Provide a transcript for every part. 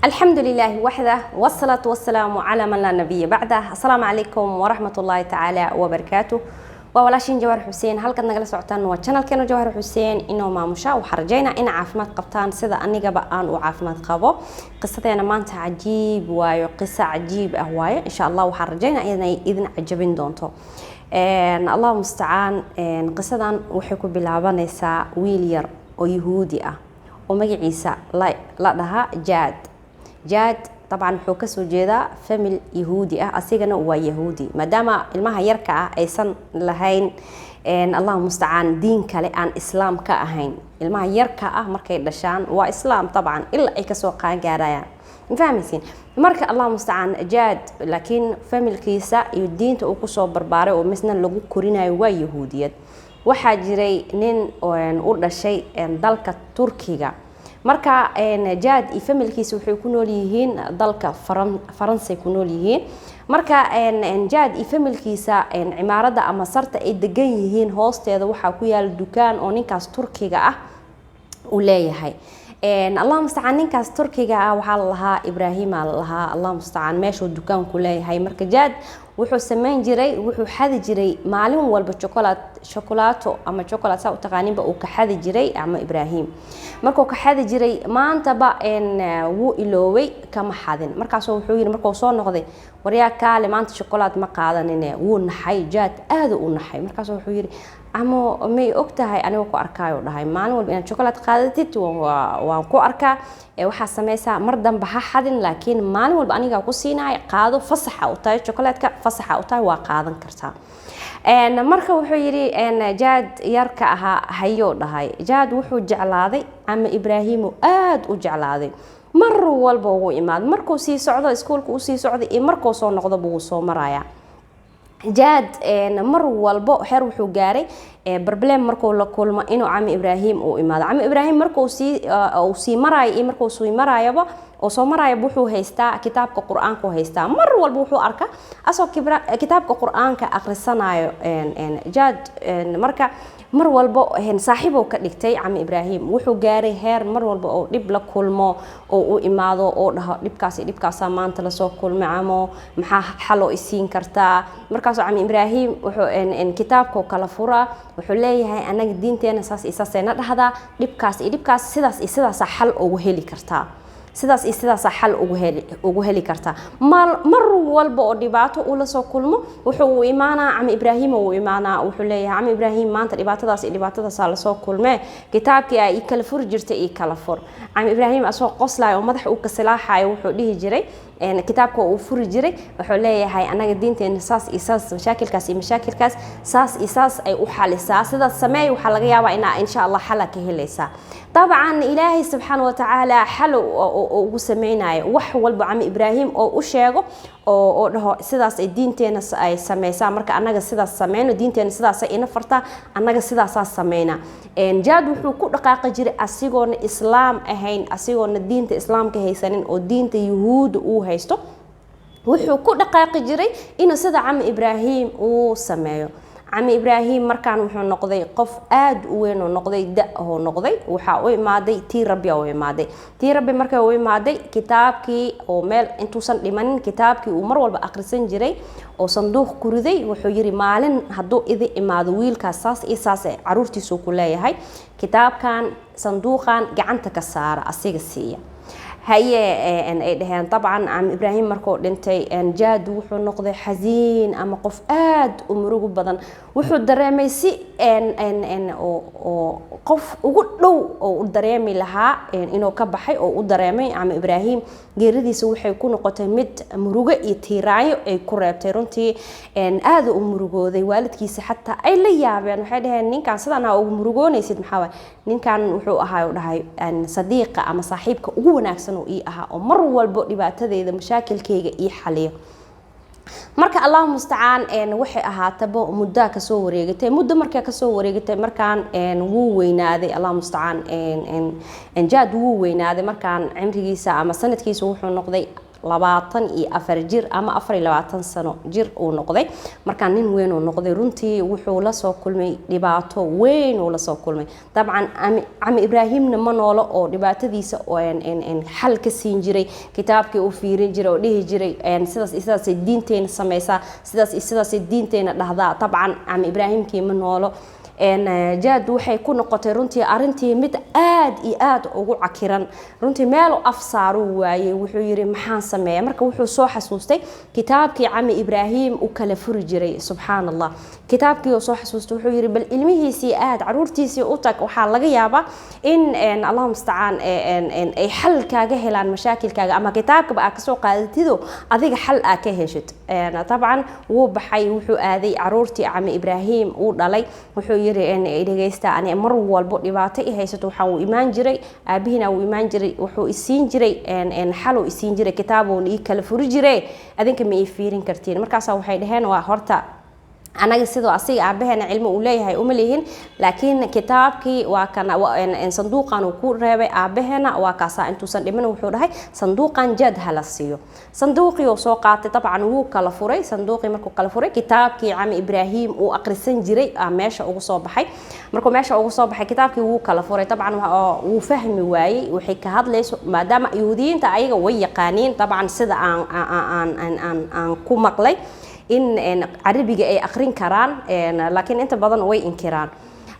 الحمد لله وحده والصلاة والسلام على من لا نبي بعده. السلام عليكم ورحمة الله تعالى وبركاته. وولاشين جوهر حسين halkaad nagala socotaan waa channelkeena Jawhar Xuseen inoo maamusha waxa rajaynaa in caafimaad qabtaan sida anigaba aan u caafimaad qabo. qisadeena maanta cajiib waayo, qiso cajiib ah waayo. insha Allah waxa rajaynaa inay idin cajabin doonto. Allah musta'aan. qisadan waxay ku bilaabanaysaa wiil yar oo Yahuudi ah oo magaciisa la dhahaa Jad. طبعا wuxuu ka soo jeedaa family Yahuudi ah, asigana waa Yahuudi maadaama ilmaha yarka ah aysan lahayn Allah musta'aan diin kale aan islaam ka ahayn. ilmaha yarka ah markay dhashaan waa islaam طبعا ilaa ay ka soo qaan gaarayaan. fahmaysiin marka Allah musta'aan Jad laakiin familkiisa iyo diinta uu ku soo barbaaray oo misna lagu korinayo waa Yahuudiyad. waxaa jiray nin oo dhashay dalka Turkiga. marka Jad iyo familkiisa waxay ku nool yihiin dalka Faransa ku nool yihiin. marka Jad iyo familkiisa cimaarada ama sarta ay degan yihiin hoosteeda waxa ku yaal dukaan oo ninkaas Turkiga ah uu leeyahay. Allah musta'aan ninkaas Turkiga ah waxa la lahaa Ibrahim Allah musta'aan meesha dukaanku leeyahay. marka Jad wuxuu sameyn jiray wuxuu xadi jiray maalin walba chocolate ama chocolate saa u taqaaninba uu ka xadi jiray ama Ibrahim markuu ka xadi jiray maantaba wuu ilooway kama xadin. markaas wuxuu yiri markuu soo noqday waryaa kaale maanta chocolate ma qaadanine wuu naxay. Jad aad u naxay. markaas wuxuu yiri amo may ogtahay anigu ku arkaayo dhahay maalin walba inaad chocolate qaadatid waan ku arkaa waxa sameeysaa mar dambe ha xadin laakiin maalin walba aniga ku siinaay qaado fasaxa u tahay chocolate-ka fasaxa u tahay waa qaadan kartaa. marka wuxuu yiri Jad yarka aha hayo dhahay. Jad wuxuu jeclaaday ama Ibrahim aad u jeclaaday mar walba uu imaad markuu sii socdo iskuulka uu sii socdo iyo markuu soo noqdo buu soo maraya. Jad mar walba xeer wuxuu gaaray problem markuu la kulmo inuu Ami Ibrahim uu imaado. Ami Ibrahim markuu sii marayo iyo markuu soo marayaba oo soo maraya wuxuu haystaa kitaabka Quraanka haystaa. mar walba wuxuu arkaa asoo kitaabka Quraanka akhrisanayo Jad marka mar walba saaxiib uu ka dhigtay Ami Ibrahim. wuxuu gaaray heer mar walba oo dib la kulmo oo uu imaado oo dhaho dhibkaas maanta la soo kulmay amo maxaa xal oo isiin kartaa. markaas Ami Ibrahim wuxuu kitaabka kala furaa wuxuu leeyahay anaga diinteena saas isaasayna dhahdaa dhibkaas sidaas xal ugu heli kartaa sidaas xal ugu heli kartaa. mar walba oo dhibaato uu la soo kulmo wuxuu imaanaa Ami Ibrahim uu imaanaa wuxuu leeyahay Ami Ibrahim maanta dhibaatadaas la soo kulmay kitaabkii ay kala fur jirtay iyo kala fur. Ami Ibrahim asoo qoslaayo madax uu ka salaaxayo wuxuu dhihi jiray kitaabka uu furi jiray wuxuu leeyahay anaga diinteena saas mashaakilkaas saas ay u xalisaa sidaas sameey waxa laga yaabaa insha Allah xal ka helaysa. طبعا إلهي سبحانه وتعالى حل ugu sameeynayo wax walba Ami Ibrahim oo u sheego oo dhaho sidaas ay diinteena ay sameeysaa marka anaga sidaas sameeyno diinteena sidaas ay ina farta anaga sidaas sameeyna. Jad wuxuu ku dhaqaaqi jiray asigoona islaam ahayn asigoona diinta islaamka haysanin oo diinta Yahuud uu haysto wuxuu ku dhaqaaqi jiray inuu sida Ami Ibrahim uu sameeyo. Ami Ibrahim markaan wuxuu noqday qof aad u weyn oo noqday oo noqday waxa uu imaaday tii Rabbi markay uu imaaday kitaabkii oo meel intuusan dhimanin kitaabkii uu mar walba akhrisan jiray oo sanduuq ku riday wuxuu yiri maalin haduu idin imaado wiilkaas saas caruurtiisu ku leeyahay kitaabkan sanduuqan gacanta ka saara asiga siiya. هي ay dhahan طبعا Ami Ibrahim markuu dhintay Jad wuxuu noqday xasiin ama qof aad u murugo badan. wuxuu dareemay si oo qof ugu dhow oo dareemi lahaa inuu ka baxay oo u dareemay Ami Ibrahim geeridiisa waxay ku noqotay mid murugo iyo tiiraayo ay ku reebtay runtii aad u murugooday. waalidkiisa xataa ay la yaabeen waxay dhaheen ninkan sidaan ugu murugoonaysid maxaa ninkan wuxuu ahaa dhahay sadiiqa ama saaxiibka ugu wanaagsan oo ii aha oo mar walba dhibaatadeeda mashaakilkayga ii xaliyo. marka Allah musta'aan waxay ahaataba muddo ka soo wareegatay markaan wuu weynaaday Allah musta'aan Jad wuu weynaaday markaan cimrigiisa ama sanadkiisa wuxuu noqday 24 jir ama 24 sano jir uu noqday marka nin weyn uu noqday runtii wuxuu la soo kulmay dhibaato weyn oo la soo kulmay dabcan Cami Ibraahimna ma noolo oo dhibaatadiisa oo xal ka siin jiray kitaabkii uu fiirin jiray oo dhihi jiray sidaas diinteena sameeysa sidaas diinteena dhahdaa dabcan Cami Ibraahimkii ma noolo jaad waxay ku noqotay runtii arintii mid aad iyo aad ugu cakiran runtii meel afsaaru waayay wuxuu yiri maxaan sameeyaa marka wuxuu soo xasuustay kitaabkii Cami Ibraahim uu kala furi jiray subhanallah kitaabkii uu soo xasuustay wuxuu yiri bal ilmihiisii aad caruurtiisii u tag waxa laga yaabaa in Allahu musta'an ay xal kaaga helaan mashaakilkaaga ama kitaabka aad ka soo qaadatido adiga xal aad ka heshid طبعا wuu baxay wuxuu aaday caruurtii Cami Ibraahim uu dhalay wuxuu yiri dhageysta ani mar walba dhibaato i haysato waxa uu iimaan jiray aabihina uu iimaan jiray wuxuu isiin jiray xal uu isiin jiray kitaab uu ii kala furi jiray adinka ma ii fiirin kartiin markaas waxay dhaheen waa horta anaga sidoo asiga aabaheena cilmi uu leeyahay uma leeyahin laakiin kitaabkii waa kana sanduuqan uu ku reebay aabaheena waa kaasa intuusan dhiman wuxuu dhahay sanduuqan jad hala siiyo sanduuqii uu soo qaatay dabcan wuu kala furay sanduuqii markuu kala furay kitaabkii Cami Ibraahim uu aqrisan jiray meesha ugu soo baxay markuu meesha ugu soo baxay kitaabkii wuu kala furay dabcan wuu fahmi waayay wixii ka hadlayso maadaama yuhuudiyiinta ayaga way yaqaaniin dabcan sida aan ku maqlay in carabiga ay akhrin karaan laakiin inta badan way inkiraan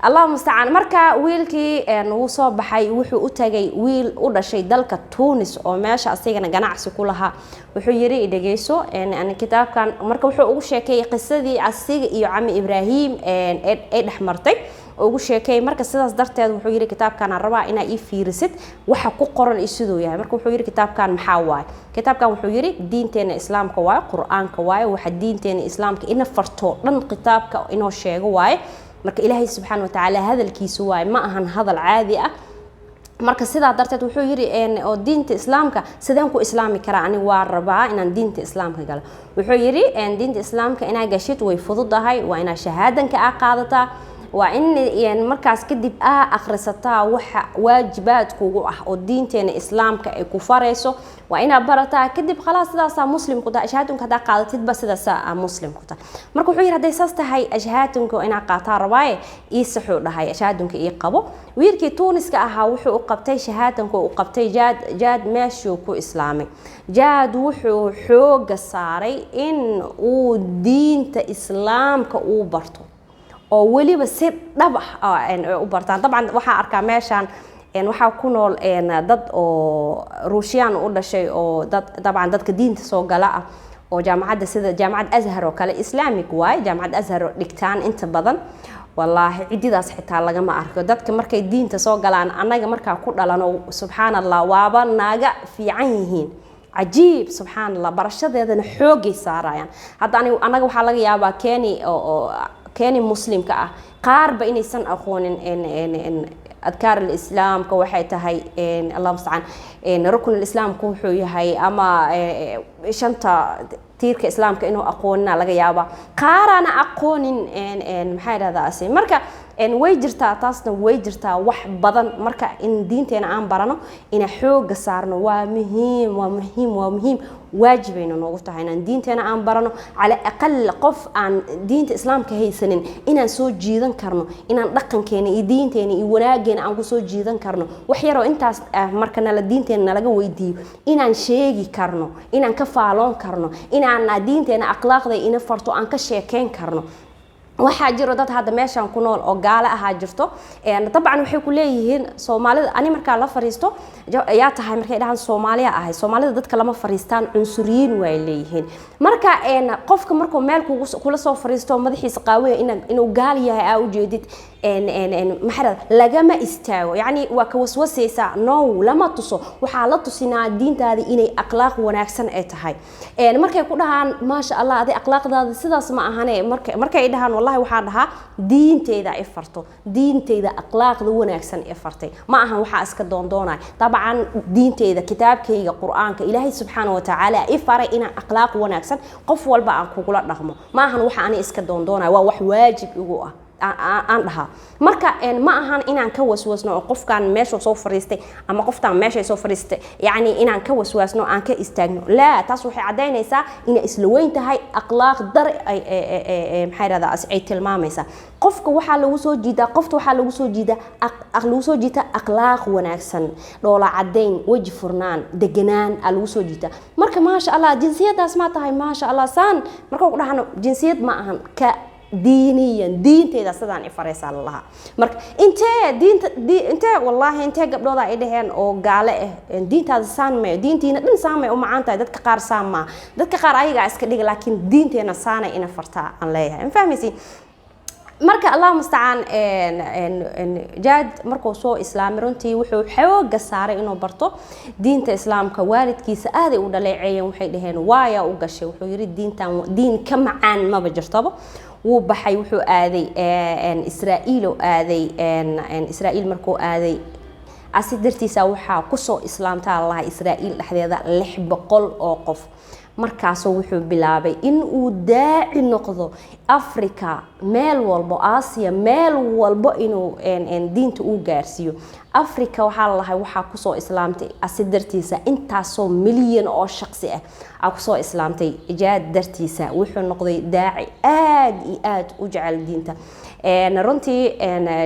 Allah musta'an marka wiilkii uu soo baxay wuxuu u tagay wiil u dhashay dalka Tunis oo meesha asigana ganacsi ku lahaa wuxuu yiri dhageyso aan kitaabkan marka wuxuu ugu sheekay qisadii asiga iyo Cami Ibraahim ay dhaxmartay ugu sheekay marka sidaas darteed wuxuu yiri kitaabkan aan rabaa inaa ii fiirisid waxa ku qoran sidoo yahay marka wuxuu yiri kitaabkan maxaa waay kitaabkan wuxuu yiri diinteena islaamka waay quraanka waay waxa diinteena islaamka ina farto dhan kitaabka inoo sheego waay marka ilaahay subhanahu wa ta'ala hadalkiisu waay ma ahan hadal caadi ah marka sidaa darteed wuxuu yiri oo diinta islaamka sideen ku islaami karaa ani waa rabaa inaan diinta islaamka galo wuxuu yiri diinta islaamka inaa gashid way fududahay waa inaa shahaadanka qaadataa waa in markaas kadib akhrisataa waxa waajibaadkuugu ah oo diinteena islaamka ay ku fareyso waa ina barataa kadib khalaas sidaas muslim ku tahay shahaadunka hada qaadatid ba sidaas muslim ku tahay marka wuxuu yiraahday saas tahay shahaadunka ina qaataa rabaaye ii saxuu dhahay shahaadunka ii qabo wiilkii Tuuniska ahaa wuxuu u qabtay shahaadunka u qabtay jaad meeshuu ku islaamay jaad wuxuu xooga saaray in uu diinta islaamka uu barto oo waliba si dhab ah u bartaan dabcan waxa arkaa meeshan waxa ku nool dad oo Ruushiyaan u dhashay oo dabcan dadka diinta soo gala ah oo jaamacadda sida jaamacad Azhar oo kale Islaamic waay jaamacad Azhar dhigtaan inta badan wallahi cididaas xitaa laga ma arko dadka markay diinta soo galaan anaga marka ku dhalano subhanallah waaba naaga fiican yihiin عجيب سبحان الله برشاد هذا حوجي صاريان هذا أنا وحلا يابا كاني مسلم قارب إني سن أخون إن أذكار الإسلام كوحيته هاي الله مستعان ركن الإسلام كوحي هاي أما شنطة تيرك إسلام كأنه أقولنا لقى يابا قارنا أقول إن محل هذا أسي مركا إن ويجرتا تاسنا ويجرتا وح بدن مركا إن دينتنا عم برنا إن حوج صارنا ومهم واجب إنه نقطة هنا دينتنا عم برنا على أقل قف عن دين الإسلام كهي سنين إن نسوي جيدا كرنا إن نقن كأني دين تاني وناجن عن قصو جيدا كرنا وحيرو أنت مركنا للدين تاني نلاقي ويدي إن نشيجي كرنا إن نكفالون كرنا إن عن دين تاني أخلاق ذي إن فرطو عن كشيكين كرنا waxaa jiro dad hadda meeshan ku nool oo gaala ah jirto dabcan waxay ku leeyihiin Soomaalida ani marka la fariisto ayaa tahay markay dhahan Soomaaliya ahay Soomaalida dadka lama fariistaan cunsuriyiin way leeyihiin marka qofka markuu meel kula soo fariisto madaxiisa qaawiya inuu gaal yahay aa u jeedid maxarad lagama istaago yani waa ka waswasaysa no lama tuso waxa la tusinaa diintaada inay akhlaaq wanaagsan ay tahay markay ku dhahan ma sha Allah adi akhlaaqdaada sidaas ma ahane markay dhahan wallahi waxaan dhahaa diinteeda ay farto diinteeda akhlaaqda wanaagsan ay fartay ma ahan waxa iska doondoonay taban diinteeda kitaabkayga quraanka ilaahay subhanahu wa ta'ala ay faray ina akhlaaq wanaagsan qof walba aan kugula dhaqmo ma ahan waxa aan iska doondoonay waa wax waajib ugu ah aan dhahaa marka ma ahan inaan ka waswasno oo qofkan meesha soo fariistay ama qoftan meesha soo fariistay yani inaan ka waswasno aan ka istaagno la taas waxay cadeynaysaa in isla weyn tahay akhlaaq dar ay maxay radaa ay tilmaamaysaa qofka waxa lagu soo jiidaa akhlaaq wanaagsan dhoola cadeyn waji furnaan deganaan lagu soo jiidaa marka ma sha Allah jinsiyadaas ma tahay ma sha Allah san marka ku dhaxno jinsiyad ma ahan ka diinteeda sidaan ifareysa Allah marka intee wallahi intee gabdhooda ay dhaheen oo gaale ah diintaada saan ma diintiina dhan saamay u macaan tahay dadka qaar saama dadka qaar ayaga iska dhig laakiin diinteena saana ina fartaa aan leeyahay fahmaysi marka Allah musta'an jaad markuu soo islaamay runtii wuxuu xooga saaray inuu barto diinta islaamka waalidkiisa aad ay u dhaleeceeyeen waxay dhaheen waaya u gashay wuxuu yiri diintan diin ka macaan ma jirtaba wuu baxay wuxuu aaday Israa'iil markuu aaday asidartiisa waxa ku soo islaamta Allah Israa'iil dhaxdeeda 600 oo qof markaas wuxuu bilaabay in uu daaci noqdo Afrika meel walbo Aasiya meel walbo inuu diinta uu gaarsiyo Afrika waxa ku soo islaamtay asidartiisa intaasoo milyan oo shakhsi ah ku soo islaamtay ijaad dartiisa wuxuu noqday daaci aad u jecel diinta runtii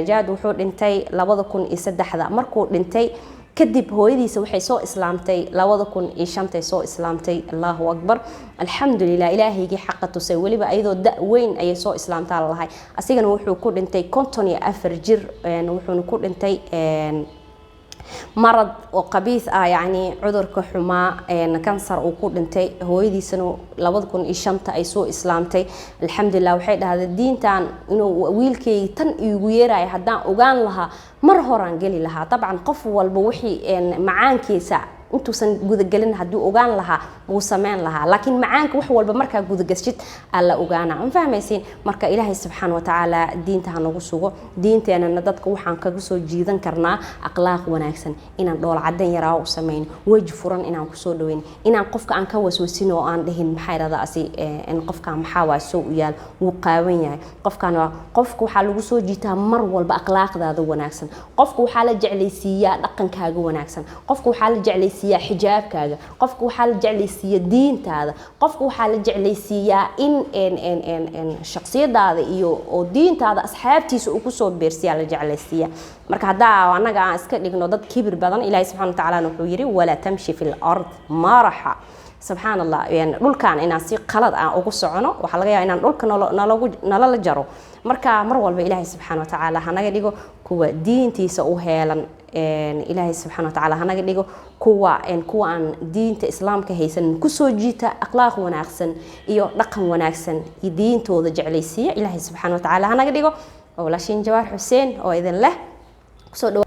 jaad wuxuu dhintay 2003 markuu dhintay kadib hooyadiisa waxay soo islaamtay 2005 soo islaamtay Allahu akbar alxamdulillah ilaahaygi xaq tusay waliba ayadoo da weyn ay soo islaamtaa lahayd asigana wuxuu ku dhintay 54 jir wuxuu ku dhintay مرض وقبيث يعني عذرك حما كانسر وكودنتي هويديسنا لبدكن إشامتا أي سو إسلامتي الحمد لله وحيد هذا الدين تان إنه ويلكي تن يغيراي هدان أوغان لها مرهوران قلي لها طبعا قف والبوحي معانكي ساعة انتو سن gudagalin haduu ogaan laha uu sameyn laha laakiin macaanka wax walba marka gudagashid alla ogaana aan fahmaysiin marka ilaahay subhanahu wa ta'ala diinta hanagu sugo diinteena dadka waxaan kaga soo jiidan karnaa akhlaaq wanaagsan inaan dhool cadan yaraa u sameyn waji furan inaan ku soo dhaweyn inaan qofka aan ka waswasin oo aan dhahin maxay radaasi in qofka maxaa waa soo u yaal uu qaawan yahay qofka waxa lagu soo jiitaa mar walba akhlaaqdaada wanaagsan qofka waxa la jeclaysiiyaa dhaqankaaga wanaagsan qofka waxa la jeclaysiiyaa حجابكاga qofku waxa la jeclaysiiyaa diintaada qofku waxa la jeclaysiiyaa in shakhsiyadaada iyo oo diintaada asxaabtiisa uu ku soo beersiyaa la jeclaysiiyaa marka hadaa anaga aan iska dhigno dad kibir badan ilaahay subhanahu wa ta'ala wuxuu yiri wala tamshi fil ard maraha subhana allah yani dhulkaan inaan si qalad aan ugu socono waxa laga yaabaa inaan dhulka nala jaro marka mar walba ilaahay subhanahu wa ta'ala hanaga dhigo kuwa diintiisa u heelan ilaahay subhanahu wa ta'ala hanaga dhigo kuwa aan diinta islaamka haysan ku soo jiita akhlaaq wanaagsan iyo dhaqan wanaagsan iyo diintooda jeclaysiya ilaahay subhanahu wa ta'ala hanaga dhigo walaashin Jawaar Xuseen oo idin leh soo dhaw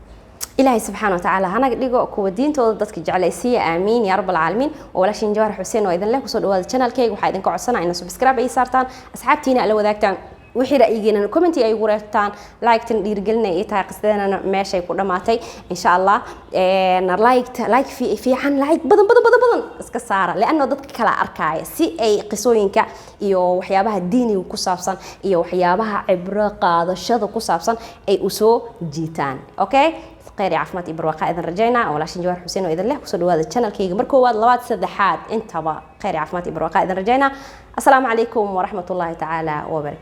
ilaahay subhanahu wa ta'ala hanaga dhigo kuwa diintooda dadka jeclaysiya aamiin ya rabbal alamin walaashin Jawaar Xuseen oo idin leh soo dhawaada channelkayga waxa idin ka codsanaa in subscribe ay saartaan asxaabtiina la wadaagtaan wixii ra'yigeena comment ay ugu reebtaan like tan dhiirgelinay iyo taaqisdeena meeshay ku dhamaatay insha Allah like fiican like badan iska saara laana dadka kala arkaya si ay qisooyinka iyo waxyaabaha diiniga ku saabsan iyo waxyaabaha cibro qaadashada ku saabsan ay u soo jiitaan okay خير عافمت إبرواقة إذن رجعنا ولاشين جوار حسين وإذن له وصلوا هذا الشانل كي مركوات لوات سدحات انتبه خير عافمت إبرواقة إذن رجعنا السلام عليكم ورحمة الله تعالى وبركاته.